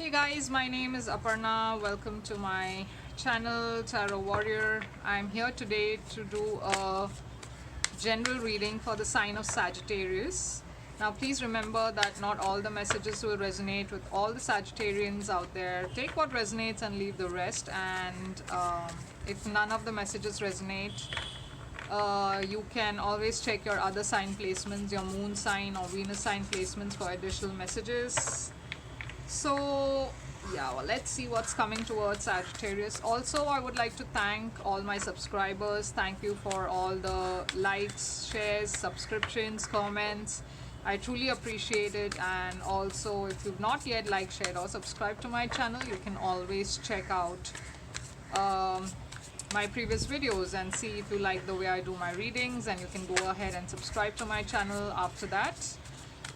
Hey guys, my name is Aparna. Welcome to my channel TarotWarrior. I'm here today to do a general reading for the sign of Sagittarius. Now please remember that not all the messages will resonate with all the Sagittarians out there. Take what resonates and leave the rest, and if none of the messages resonate, you can always check your other sign placements, your moon sign or Venus sign placements for additional messages. So yeah, well, let's see what's coming towards Sagittarius. Also, I would like to thank all my subscribers. Thank you for all the likes, shares, subscriptions, comments. I truly appreciate it. And also, if you've not yet liked, shared or subscribed to my channel, you can always check out my previous videos and see if you like the way I do my readings, and you can go ahead and subscribe to my channel after that.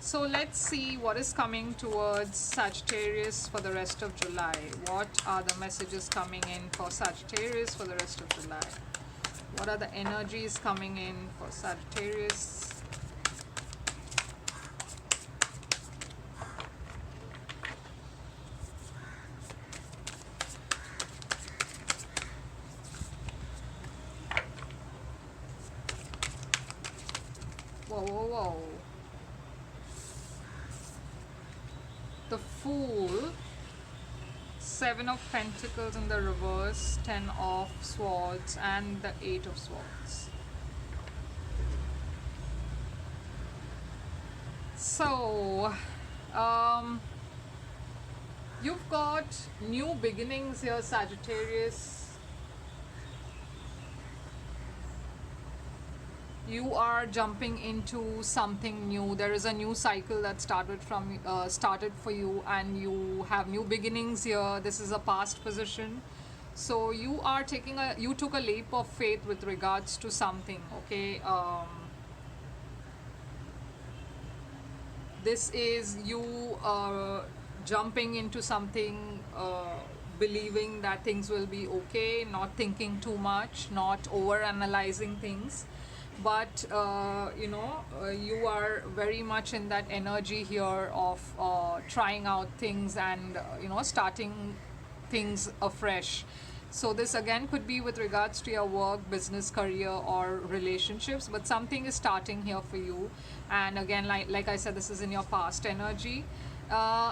So let's see what is coming towards Sagittarius for the rest of July. What are the messages coming in for Sagittarius for the rest of July? What are the energies coming in for Sagittarius? Whoa, whoa, whoa. The Fool, 7 of Pentacles in the reverse, 10 of Swords, and the 8 of Swords. So, you've got new beginnings here, Sagittarius. You are jumping into something new. There is a new cycle that started for you, and you have new beginnings here. This is a past position, so you are you took a leap of faith with regards to something. Okay, this is you jumping into something, believing that things will be okay, not thinking too much, not over analyzing things. But you are very much in that energy here of trying out things and starting things afresh. So this again could be with regards to your work, business, career, or relationships, but something is starting here for you. And again, like I said, this is in your past energy.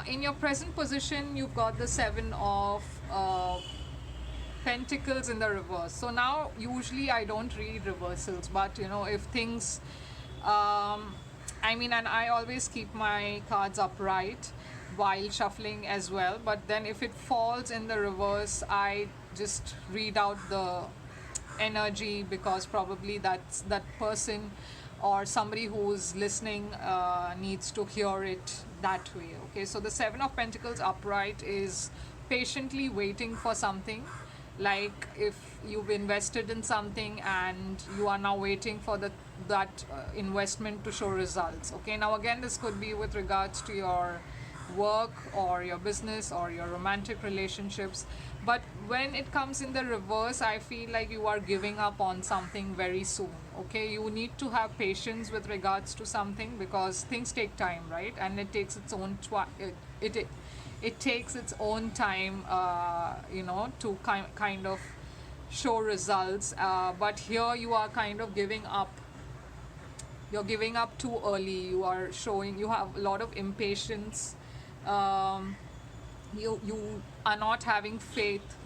In your present position, you've got the 7 of Pentacles in the reverse. So now usually I don't read reversals, but if things and I always keep my cards upright while shuffling as well, but then if it falls in the reverse, I just read out the energy, because probably that's that person or somebody who's listening needs to hear it that way. Okay, so the 7 of Pentacles upright is patiently waiting for something. Like if you've invested in something and you are now waiting for that investment to show results. Okay, now again, this could be with regards to your work or your business or your romantic relationships. But when it comes in the reverse, I feel like you are giving up on something very soon. Okay, you need to have patience with regards to something, because things take time, right? And it takes its own it takes its own time, to kind of show results. But here you are kind of giving up. You're giving up too early. You are showing you have a lot of impatience. You are not having faith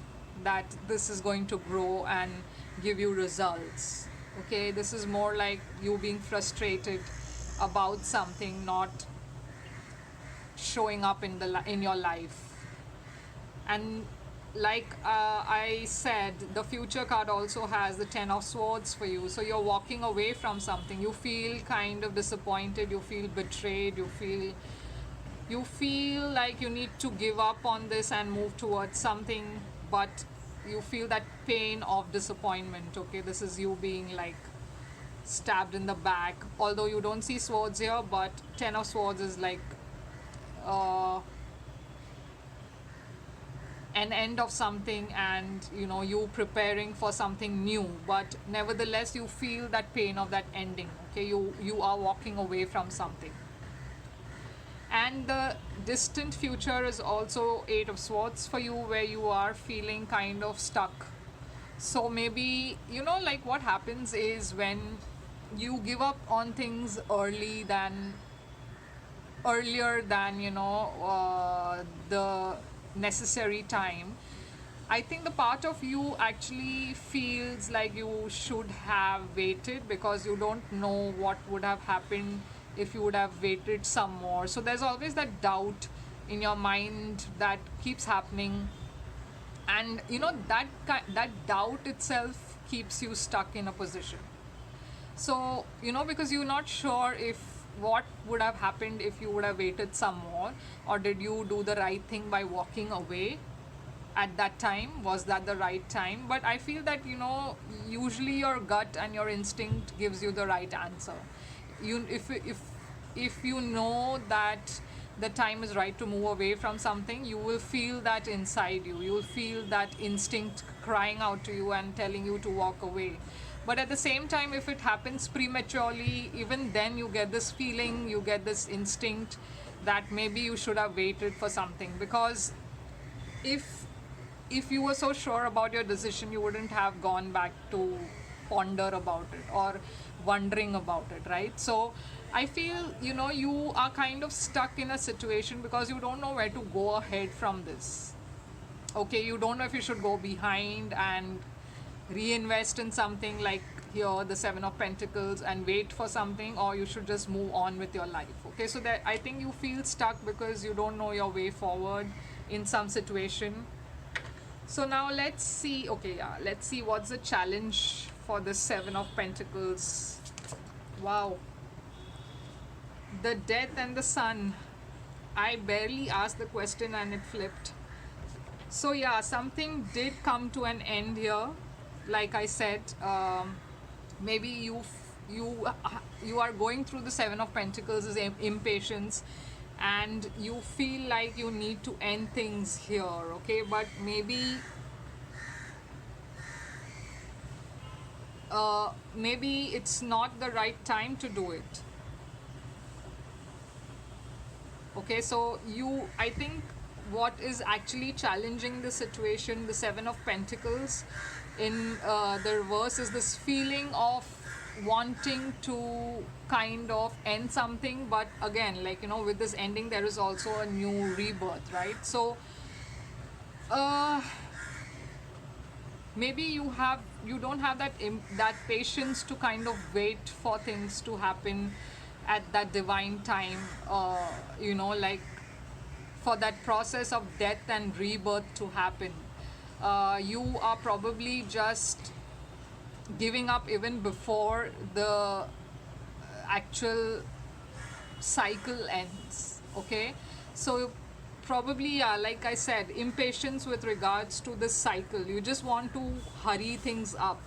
that this is going to grow and give you results. Okay, this is more like you being frustrated about something not showing up in your life. And like I said, the future card also has the 10 of Swords for you. So you're walking away from something. You feel kind of disappointed, you feel betrayed, you feel like you need to give up on this and move towards something, but you feel that pain of disappointment. Okay, this is you being like stabbed in the back, although you don't see swords here, but 10 of Swords is like an end of something, and you preparing for something new, but nevertheless you feel that pain of that ending. Okay, you are walking away from something. And the distant future is also Eight of Swords for you, where you are feeling kind of stuck. So maybe, you know, like what happens is when you give up on things earlier than, you know, the necessary time, I think the part of you actually feels like you should have waited, because you don't know what would have happened if you would have waited some more. So there's always that doubt in your mind that keeps happening, and you know that doubt itself keeps you stuck in a position. So, you know, because you're not sure if what would have happened if you would have waited some more, or did you do the right thing by walking away at that time? Was that the right time? But I feel that, you know, usually your gut and your instinct gives you the right answer. If you know that the time is right to move away from something, you will feel that inside you. You will feel that instinct crying out to you and telling you to walk away. But at the same time, if it happens prematurely, even then you get this feeling, you get this instinct that maybe you should have waited for something. Because if you were so sure about your decision, you wouldn't have gone back to ponder about it or wondering about it, right? So I feel, you know, you are kind of stuck in a situation because you don't know where to go ahead from this. Okay, you don't know if you should go behind and reinvest in something like here, the Seven of Pentacles, and wait for something, or you should just move on with your life. Okay, so that I think you feel stuck because you don't know your way forward in some situation. So now let's see, okay, yeah, let's see what's the challenge for the Seven of Pentacles. Wow. The Death and the Sun. I barely asked the question and it flipped. So yeah, something did come to an end here. Like I said, maybe you are going through the Seven of Pentacles as impatience, and you feel like you need to end things here, okay? But maybe it's not the right time to do it. Okay, so I think what is actually challenging the situation, the Seven of Pentacles in the reverse, is this feeling of wanting to kind of end something, but again, like, you know, with this ending there is also a new rebirth, right? So maybe you don't have that patience to kind of wait for things to happen at that divine time, you know, like for that process of death and rebirth to happen. You are probably just giving up even before the actual cycle ends, okay? So probably, yeah, like I said, impatience with regards to this cycle. You just want to hurry things up,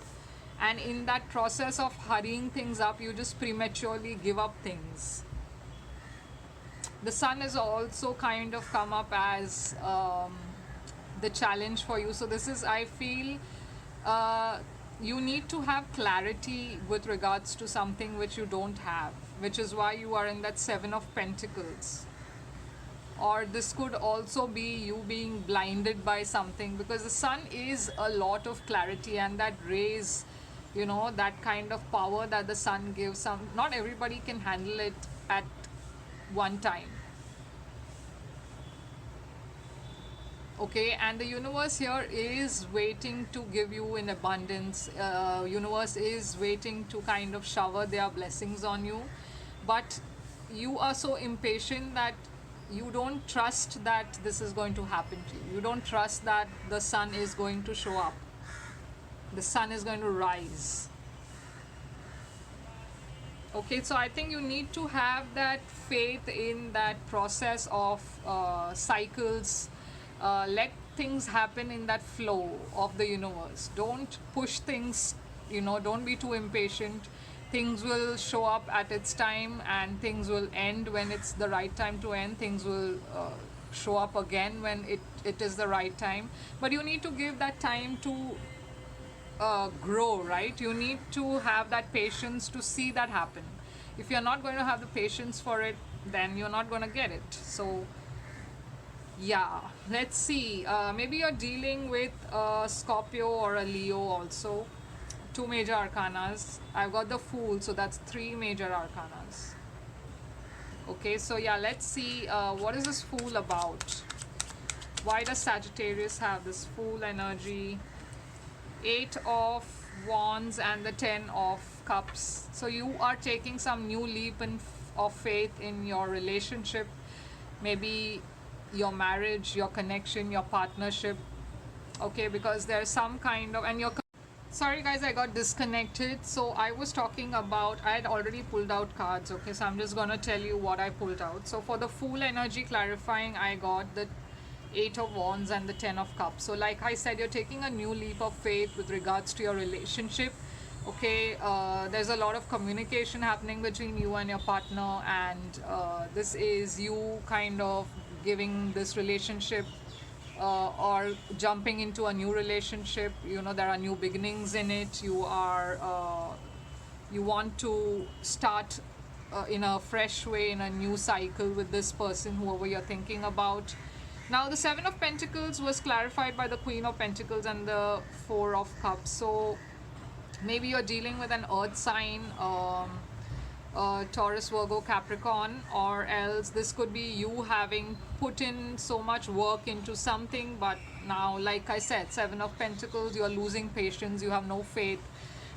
and in that process of hurrying things up, you just prematurely give up things. The Sun has also kind of come up as the challenge for you. So this is, I feel, you need to have clarity with regards to something which you don't have, which is why you are in that Seven of Pentacles. Or this could also be you being blinded by something, because the Sun is a lot of clarity, and that rays, you know, that kind of power that the Sun gives, not everybody can handle it at one time. Okay, and the universe here is waiting to give you in abundance. Universe is waiting to kind of shower their blessings on you, but you are so impatient that you don't trust that this is going to happen to you. You don't trust that the Sun is going to show up. The Sun is going to rise. Okay, so I think you need to have that faith in that process of cycles. Let things happen in that flow of the universe. Don't push things, you know, don't be too impatient. Things will show up at its time, and things will end when it's the right time to end. Things will show up again when it is the right time. But you need to give that time to grow, right? You need to have that patience to see that happen. If you're not going to have the patience for it, then you're not going to get it. So Yeah, let's see. Maybe you're dealing with a Scorpio or a Leo also. Two major arcanas. I've got the Fool, so that's three major arcanas. Okay, so yeah, let's see what is this Fool about? Why does Sagittarius have this Fool energy? Eight of Wands and the Ten of Cups. So you are taking some new leap of faith in your relationship, maybe your marriage, your connection, your partnership. Okay, because there's some kind of, and your, sorry guys, I got disconnected. So I was talking about, I had already pulled out cards. Okay, so I'm just gonna tell you what I pulled out. So for the Fool energy clarifying, I got the Eight of Wands and the Ten of Cups. So like I said, you're taking a new leap of faith with regards to your relationship. Okay, there's a lot of communication happening between you and your partner, and this is you kind of giving this relationship or jumping into a new relationship. You know, there are new beginnings in it. You are you want to start in a fresh way, in a new cycle with this person, whoever you're thinking about. Now the Seven of Pentacles was clarified by the Queen of Pentacles and the Four of Cups. So maybe you're dealing with an earth sign, Taurus, Virgo, Capricorn, or else this could be you having put in so much work into something, but now, like I said, Seven of Pentacles, you're losing patience, you have no faith,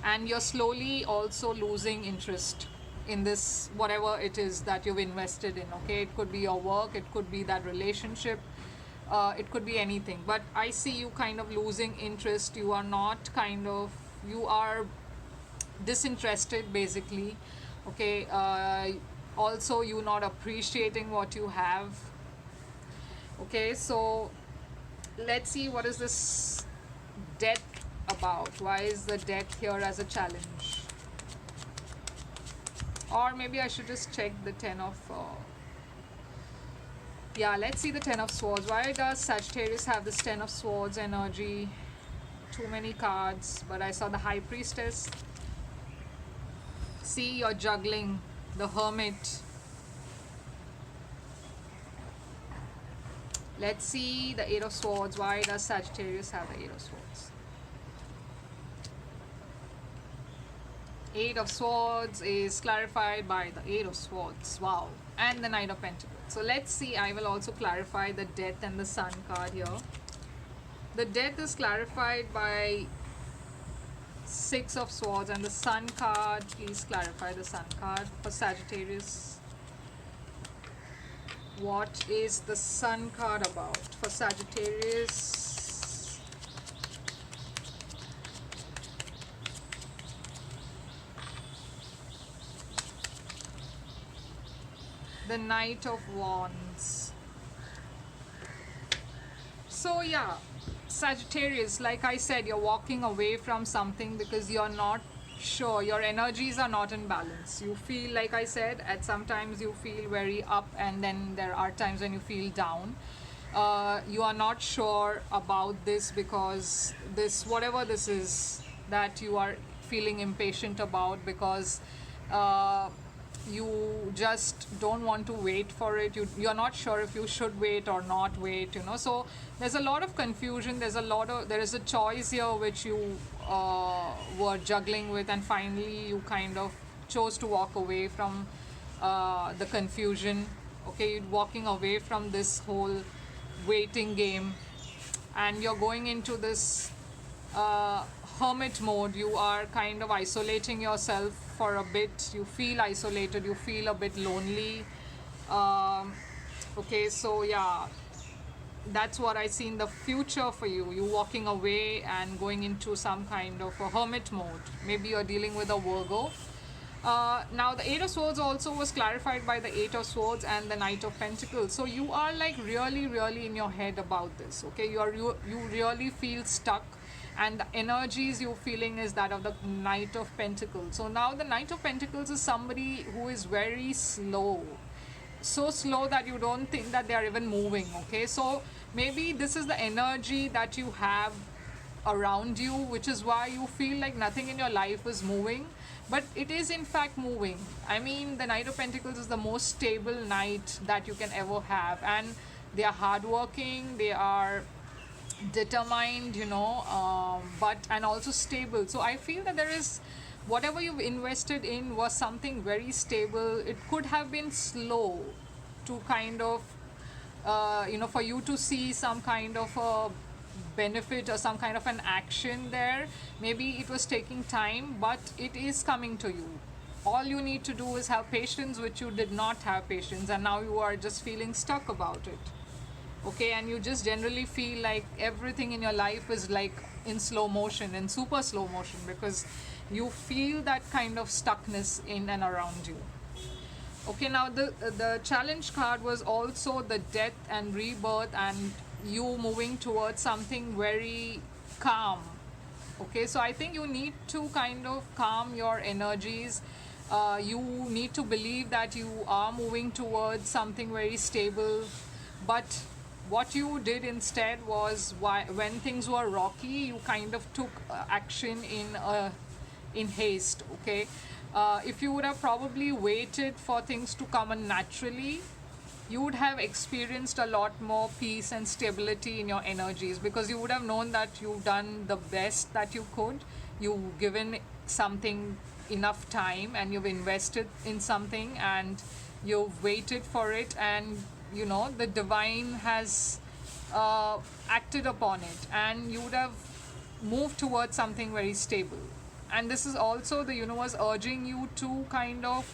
and you're slowly also losing interest in this, whatever it is that you've invested in. Okay, it could be your work, it could be that relationship, it could be anything, but I see you kind of losing interest. You are not kind of, you are disinterested basically. Okay, also you not appreciating what you have. Okay, so let's see what is this death about. Why is the death here as a challenge? Or maybe I should just check the Ten of yeah, let's see the Ten of Swords. Why does Sagittarius have this Ten of Swords energy? Too many cards, but I saw the High Priestess. See, you're juggling. The Hermit. Let's see the Eight of Swords. Why does Sagittarius have the Eight of Swords? Eight of Swords is clarified by the Eight of Swords. Wow. And the Knight of Pentacles. So let's see. I will also clarify the Death and the Sun card here. The Death is clarified by Six of Swords, and the Sun card, please clarify the Sun card for Sagittarius. What is the Sun card about for Sagittarius? The Knight of Wands. So yeah, Sagittarius, like I said, you're walking away from something because you're not sure. Your energies are not in balance. You feel, like I said, at sometimes you feel very up, and then there are times when you feel down. You are not sure about this because this, whatever this is that you are feeling impatient about, because you just don't want to wait for it. You're not sure if you should wait or not wait, you know. So there's a lot of confusion. There is a choice here which you were juggling with, and finally you kind of chose to walk away from the confusion. Okay, you're walking away from this whole waiting game, and you're going into this hermit mode. You are kind of isolating yourself for a bit. You feel isolated, you feel a bit lonely. Okay, so yeah, that's what I see in the future for you. You walking away and going into some kind of a hermit mode. Maybe you're dealing with a Virgo. Now the Eight of Swords also was clarified by the Eight of Swords and the Knight of Pentacles. So you are like really in your head about this. Okay, you really feel stuck, and the energies you're feeling is that of the Knight of Pentacles. So now the Knight of Pentacles is somebody who is very slow, so slow that you don't think that they are even moving. Okay, so maybe this is the energy that you have around you, which is why you feel like nothing in your life is moving, but it is in fact moving. I mean, the Knight of Pentacles is the most stable knight that you can ever have, and They are hardworking, they are determined, but and also stable. So I feel that there is, whatever you've invested in was something very stable. It could have been slow to kind of, for you to see some kind of a benefit or some kind of an action there. Maybe it was taking time, but it is coming to you. All you need to do is have patience, which you did not have patience, and now you are just feeling stuck about it. Okay, and you just generally feel like everything in your life is like in slow motion, in super slow motion, because you feel that kind of stuckness in and around you. Okay, now the challenge card was also the death and rebirth, and you moving towards something very calm. Okay, so I think you need to kind of calm your energies. You need to believe that you are moving towards something very stable, but what you did instead was, when things were rocky, you kind of took action in haste. Okay, if you would have probably waited for things to come in naturally, you would have experienced a lot more peace and stability in your energies, because you would have known that you've done the best that you could. You've given something enough time, and you've invested in something, and you've waited for it, and the divine has acted upon it, and you would have moved towards something very stable. And this is also the universe urging you to kind of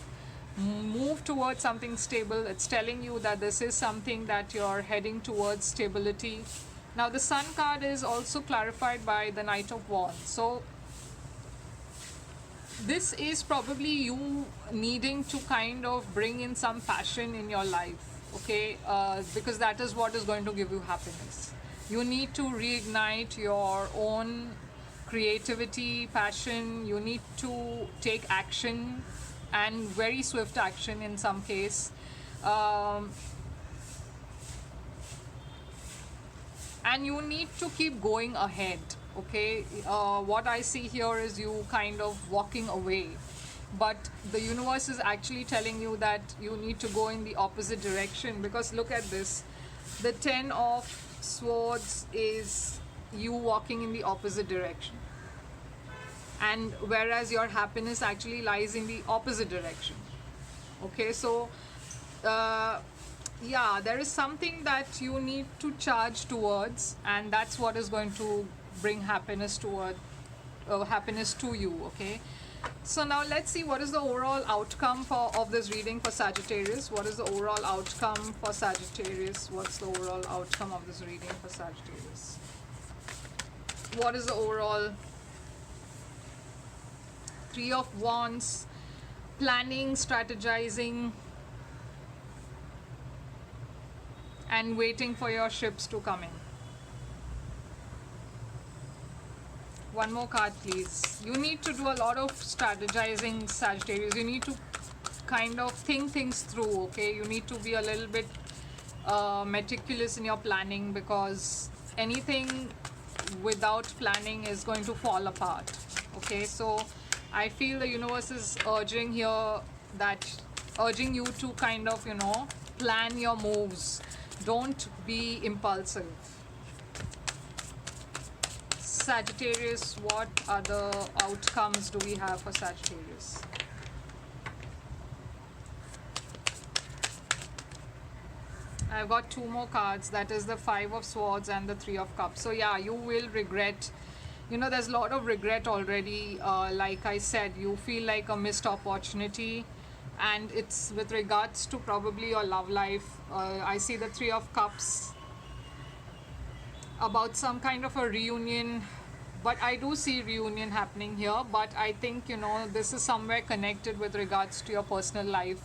move towards something stable. It's telling you that this is something that you're heading towards stability. Now the Sun card is also clarified by the Knight of Wands. So this is probably you needing to kind of bring in some passion in your life. Okay, because that is what is going to give you happiness. You need to reignite your own creativity, passion. You need to take action, and very swift action in some case. And you need to keep going ahead. Okay, what I see here is you kind of walking away, but the universe is actually telling you that you need to go in the opposite direction, because look at this. The 10 of Swords is you walking in the opposite direction, and whereas your happiness actually lies in the opposite direction. Okay, so yeah, there is something that you need to charge towards, and that's what is going to bring happiness to you. Okay, so now let's see what is the overall outcome of this reading for Sagittarius. What is the overall outcome for Sagittarius? What's the overall outcome of this reading for Sagittarius? What is the overall? Three of Wands, planning, strategizing, and waiting for your ships to come in. One more card, please. You need to do a lot of strategizing, Sagittarius. You need to kind of think things through, okay? You need to be a little bit meticulous in your planning, because anything without planning is going to fall apart. Okay, so I feel the universe is urging you to kind of, plan your moves. Don't be impulsive. Sagittarius, what other outcomes do we have for Sagittarius? I've got two more cards. That is the Five of Swords and the Three of Cups. So yeah, you will regret. There's a lot of regret already. Like I said, you feel like a missed opportunity, and it's with regards to probably your love life. I see the Three of Cups about some kind of a reunion, but I do see reunion happening here. But I think, this is somewhere connected with regards to your personal life.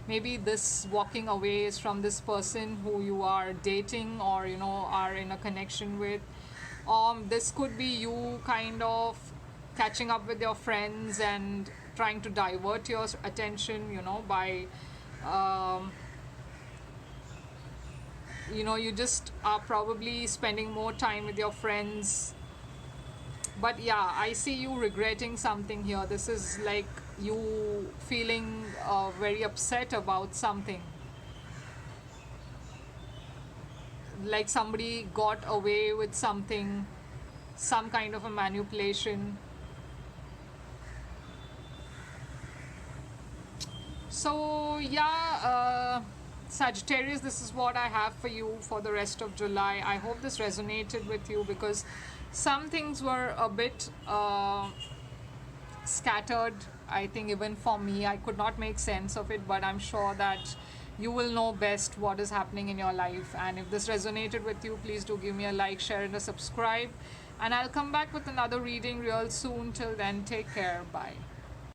Maybe this walking away is from this person who you are dating, or are in a connection with. This could be you kind of catching up with your friends and trying to divert your attention, by you just are probably spending more time with your friends. But yeah, I see you regretting something here. This is like you feeling very upset about something. like somebody got away with something, some kind of a manipulation. So yeah, Sagittarius, this is what I have for you for the rest of July. I hope this resonated with you, because some things were a bit scattered. I think even for me, I could not make sense of it, but I'm sure that you will know best what is happening in your life. And if this resonated with you, please do give me a like, share, and a subscribe. And I'll come back with another reading real soon. Till then, take care. Bye.